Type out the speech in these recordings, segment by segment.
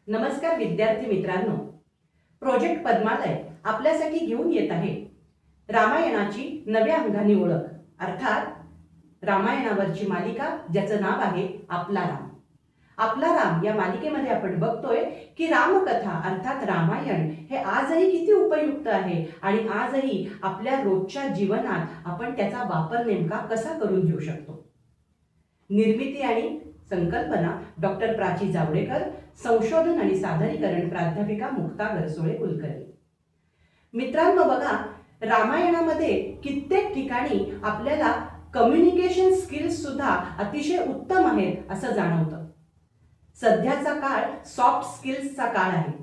नमस्कार विद्यार्थी मित्रांनो, प्रोजेक्ट पद्मालय आपल्यासाठी घेऊन येत आहे रामायणाची नव्या अंगाने ओळख, अर्थात रामायणावरची मालिका ज्याचं नाव आहे आपला राम. आपला राम या मालिकेमध्ये आपण बघतोय की रामकथा अर्थात रामायण हे आजही किती उपयुक्त आहे आणि आजही आपल्या रोजच्या जीवनात आपण त्याचा वापर नेमका कसा करून घेऊ शकतो. निर्मिती आणि संकल्पना डॉक्टर प्राची जावडेकर, संशोधन आणि सादरीकरण प्राध्यापिका मुक्ता गरसोळे कुलकर्णी. मित्रांनो बघा, रामायणामध्ये कित्येक ठिकाणी आपल्याला कम्युनिकेशन स्किल्स सुद्धा अतिशय उत्तम आहेत असं जाणवतं. सध्याचा काळ सॉफ्ट स्किल्सचा काळ आहे.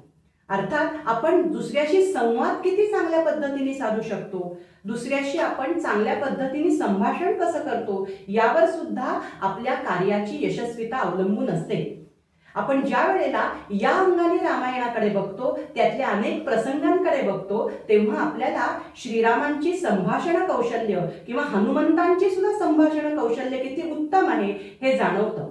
अर्थात आपण दुसऱ्याशी संवाद किती चांगल्या पद्धतीने साधू शकतो, दुसऱ्याशी आपण चांगल्या पद्धतीने संभाषण कसं करतो यावर सुद्धा आपल्या कार्याची यशस्वीता अवलंबून असते. आपण ज्या वेळेला या अंगाने रामायणाकडे बघतो, त्यातल्या अनेक प्रसंगांकडे बघतो, तेव्हा आपल्याला श्रीरामांची संभाषण कौशल्य किंवा हनुमंतांची सुद्धा संभाषण कौशल्य किती उत्तम आहे हे जाणवतं.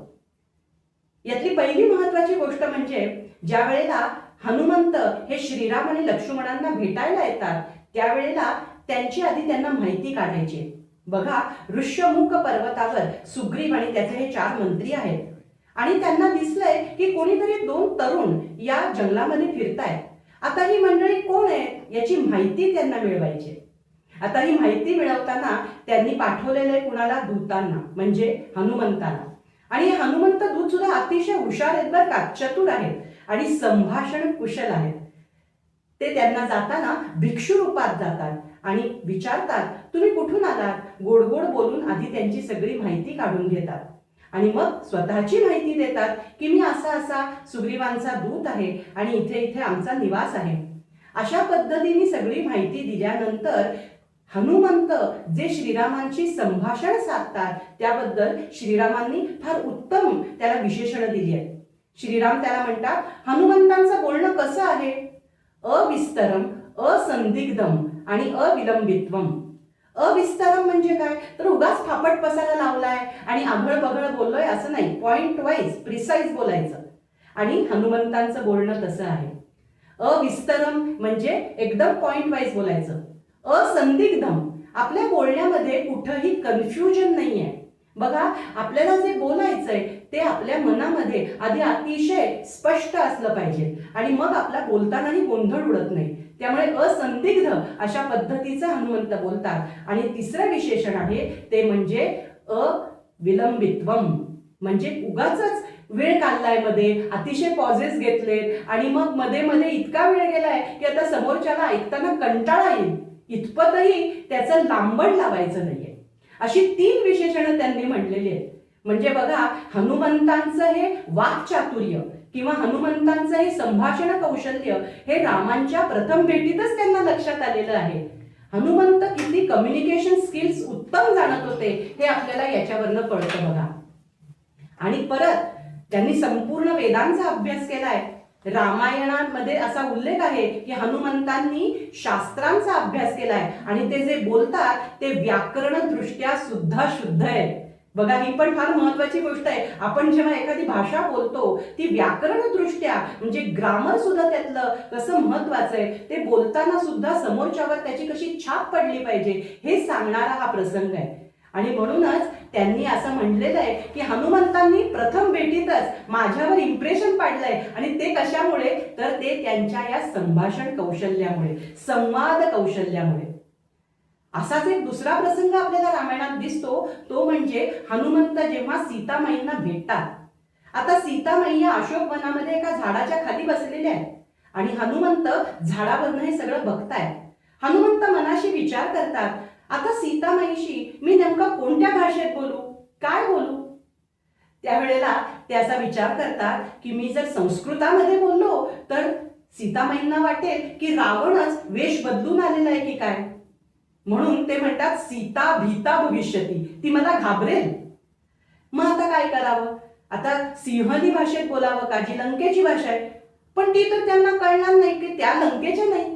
यातली पहिली महत्वाची गोष्ट म्हणजे ज्या वेळेला हनुमंत हे श्रीराम आणि लक्ष्मणांना भेटायला येतात त्यावेळेला त्यांची आधी त्यांना माहिती काढायची. बघा, ऋष्यमुख पर्वतावर सुग्रीव आणि त्याचे हे 4 मंत्री आहेत आणि त्यांना दिसलंय की कोणीतरी 2 तरुण या जंगलामध्ये फिरतायत. आता ही मंडळी कोण आहेत याची माहिती त्यांना मिळवायची. आता ही माहिती मिळवताना त्यांनी पाठवलेले कुणाला, दूतांना, म्हणजे हनुमंताला. आणि हनुमंत दूत सुद्धा अतिशय हुशार आहेत बरं का, चतुर आहेत आणि संभाषण कुशल आहेत. ते त्यांना जाताना भिक्षू रूपात जातात आणि विचारतात, तुम्ही कुठून आलात? गोड गोड बोलून आधी त्यांची सगळी माहिती काढून घेतात आणि मग स्वतःची माहिती देतात की मी असा असा सुग्रीवांचा दूत आहे आणि इथे इथे आमचा निवास आहे. अशा पद्धतीने सगळी माहिती दिल्यानंतर हनुमंत जे श्रीरामांची संभाषण साधतात त्याबद्दल श्रीरामांनी फार उत्तम त्याला विशेषण दिली आहे. श्रीराम त्याला म्हणतात, हनुमंतांचं बोलणं कसं आहे? अविस्तरम, असंदिग्धम आणि अविलंबित्वम. अविस्तरम म्हणजे काय तर उगाच फापट पसारा लावलाय आणि आघळ बघळ बोललोय असं नाही, पॉइंट वाईज प्रिसाइज बोलायचं. आणि हनुमंतांचं बोलणं तसं आहे. अविस्तरम म्हणजे एकदम पॉइंट वाईज बोलायचं. असंदिग्धम, आपल्या बोलण्यामध्ये कुठंही कन्फ्युजन नाही आहे. बघा, आपल्याला जे बोलायचंय ते आपल्या मनामध्ये आधी अतिशय स्पष्ट असलं पाहिजे आणि मग आपला बोलतानाही गोंधळ उडत नाही. त्यामुळे असंदिग्ध अशा पद्धतीचं हनुमंत बोलतात. आणि तिसरं विशेषण आहे ते म्हणजे अविलंबित्वम, म्हणजे उगाचच वेळ काढलाय मध्ये, अतिशय पॉझेस घेतलेत आणि मग मध्ये मध्ये इतका वेळ गेलाय की आता समोरच्याला ऐकताना कंटाळा येईल इतपतही त्याचं लांबण लावायचं नाहीये. अशी 3 विशेषणं त्यांनी म्हटलेली आहेत. म्हणजे बघा, हनुमंतांचं हे वाक्चातुर्य किंवा हनुमंतांचं हे संभाषण कौशल्य हे रामांच्या प्रथम भेटीतच त्यांना लक्षात आलेलं आहे. हनुमंत किती कम्युनिकेशन स्किल्स उत्तम जाणत होते हे आपल्याला याच्यावरनं कळतं बघा. आणि परत त्यांनी संपूर्ण वेदांचा अभ्यास केलाय. रामायणामध्ये असा उल्लेख आहे की हनुमंतांनी शास्त्रांचा अभ्यास केलाय आणि ते जे बोलतात ते व्याकरण दृष्ट्या सुद्धा शुद्ध आहे. बघा, ही पण फार महत्वाची गोष्ट आहे. आपण जेव्हा एखादी भाषा बोलतो ती व्याकरण दृष्ट्या म्हणजे ग्रामर सुद्धा त्यातलं कसं महत्वाचं आहे, ते बोलताना सुद्धा समोरच्यावर त्याची कशी छाप पडली पाहिजे हे सांगणारा हा प्रसंग आहे. आणि म्हणूनच त्यांनी असं म्हटलेलं आहे की हनुमंतांनी प्रथम भेटीतच माझ्यावर इम्प्रेशन पाडलंय आणि ते कशामुळे तर ते त्यांच्या या संभाषण कौशल्यामुळे, संवाद कौशल्यामुळे. असाच एक दुसरा प्रसंग आपल्याला रामायणात दिसतो, तो म्हणजे हनुमंत जेव्हा सीतामाईंना भेटतात. आता सीतामाई या अशोक वनामध्ये एका झाडाच्या खाली बसलेल्या आहेत आणि हनुमंत झाडावरनं हे सगळं बघतायत. हनुमंत मनाशी विचार करतात, आता सीतामाईशी मी नेमका कोणत्या भाषेत बोलू, काय बोलू? त्यावेळेला ते असा विचार करतात की मी जर संस्कृतामध्ये बोललो तर सीतामाईंना वाटेल की रावणच वेश बदलून आलेला आहे की काय. म्हणून ते म्हणतात, सीता भीता भविष्यती, ती मला घाबरेल. मग आता काय करावं? आता सिंहली भाषेत बोलावं का, जी लंकेची भाषा आहे, पण ती तर त्यांना कळणार नाही की त्या लंकेच्या नाही.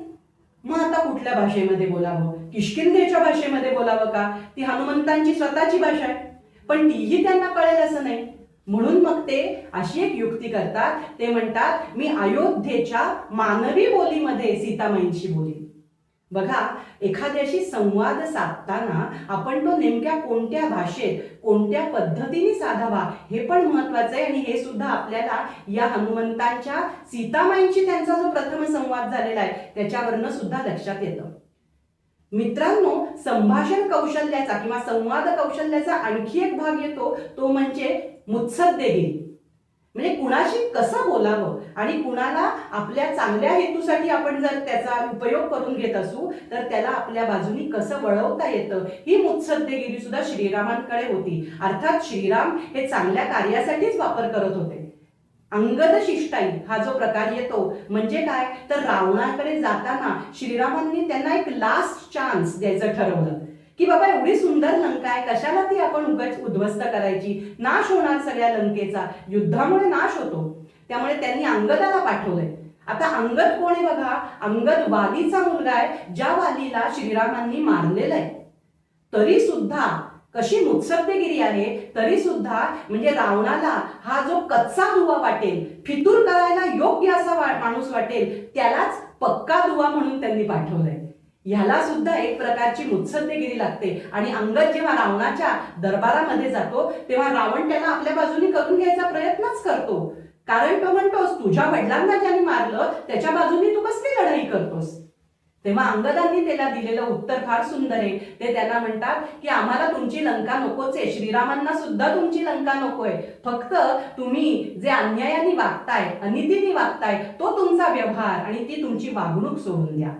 मग आता कुठल्या भाषेमध्ये बोलावं? किष्किंधेच्या भाषेमध्ये बोलावं का, ती हनुमंतांची स्वतःची भाषा आहे पण तीही त्यांना कळेल असं नाही. म्हणून मग ते अशी एक युक्ती करतात, ते म्हणतात मी अयोध्येच्या मानवी बोलीमध्ये सीतामाईंशी बोलीन. बघा, एखाद्याशी संवाद साधताना आपण तो नेमक्या कोणत्या भाषेत, कोणत्या पद्धतीने साधावा हे पण महत्वाचं आहे. आणि हे सुद्धा आपल्याला या हनुमंतांच्या सीतामाईंशी त्यांचा जो प्रथम संवाद झालेला आहे त्याच्यावरनं सुद्धा लक्षात येतं. मित्रांनो, संभाषण कौशल्याचा किंवा संवाद कौशल्याचा आणखी एक भाग येतो, तो म्हणजे मुत्सद्देगिरी. म्हणजे कुणाशी कसं बोलावं आणि कुणाला आपल्या चांगल्या हेतूसाठी आपण जर त्याचा उपयोग करून घेत असू तर त्याला आपल्या बाजूनी कसं वळवता येतं, ही मुत्सद्देगिरी सुद्धा श्रीरामांकडे होती. अर्थात श्रीराम हे चांगल्या कार्यासाठीच वापर करत होते. अंगद शिष्टाई हा जो प्रकार येतो म्हणजे काय, तर रावणाकडे जाताना श्रीरामांनी त्यांना एक लास्ट चान्स द्यायचं ठरवलं की बाबा एवढी सुंदर लंका आहे, कशाला ती आपण उगाच उद्ध्वस्त करायची, नाश होणार सगळ्या लंकेचा, युद्धामुळे नाश होतो. त्यामुळे त्यांनी अंगदाला पाठवलंय. आता अंगद कोण आहे बघा, अंगद वालीचा मुलगा आहे, ज्या वालीला श्रीरामांनी मारलेलं आहे. तरी सुद्धा कशी मुत्सद्देगिरी आहे, तरी सुद्धा म्हणजे रावणाला हा जो कच्चा दुवा वाटेल, फितूर करायला योग्य असा माणूस वाटेल, त्यालाच पक्का दुवा म्हणून त्यांनी पाठवलंय. ह्याला सुद्धा एक प्रकारची मुत्सद्देगिरी लागते. आणि अंगद जेव्हा रावणाच्या दरबारामध्ये जातो तेव्हा रावण त्याला आपल्या बाजूने करून घ्यायचा प्रयत्नच करतो. कारण तो म्हणतोस तुझ्या वडिलांना ज्याने मारलं त्याच्या बाजूने तू कसली लढाई करतोस. तेव्हा अंगदांनी त्याला दिलेलं उत्तर फार सुंदर आहे. ते त्यांना म्हणतात की आम्हाला तुमची लंका नकोच आहे, श्रीरामांना सुद्धा तुमची लंका नकोय, फक्त तुम्ही जे अन्यायाने वागताय, अनितीने वागताय तो तुमचा व्यवहार आणि ती तुमची वागणूक सोडून द्या.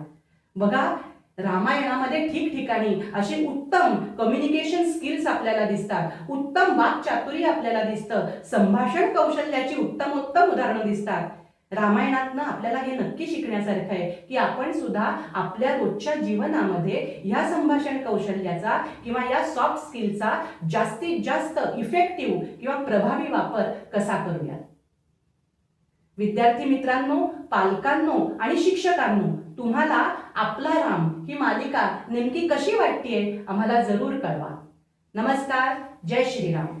बघा, रामायणामध्ये ठिकठिकाणी असे उत्तम कम्युनिकेशन स्किल्स आपल्याला दिसतात, उत्तम वाक्चातुर्य आपल्याला दिसतं, संभाषण कौशल्याची उत्तम उत्तम उदाहरणं दिसतात. रामायणातनं आपल्याला हे नक्की शिकण्यासारखं आहे की आपण सुद्धा आपल्या रोजच्या जीवनामध्ये ह्या संभाषण कौशल्याचा किंवा या सॉफ्ट स्किलचा जास्तीत जास्त इफेक्टिव्ह किंवा प्रभावी वापर कसा करूया. विद्यार्थी मित्रांनो, पालकांनो आणि शिक्षकांनो, तुम्हाला आपला राम ही मालिका नेमकी कशी वाटतेय आम्हाला जरूर कळवा. नमस्कार, जय श्रीराम.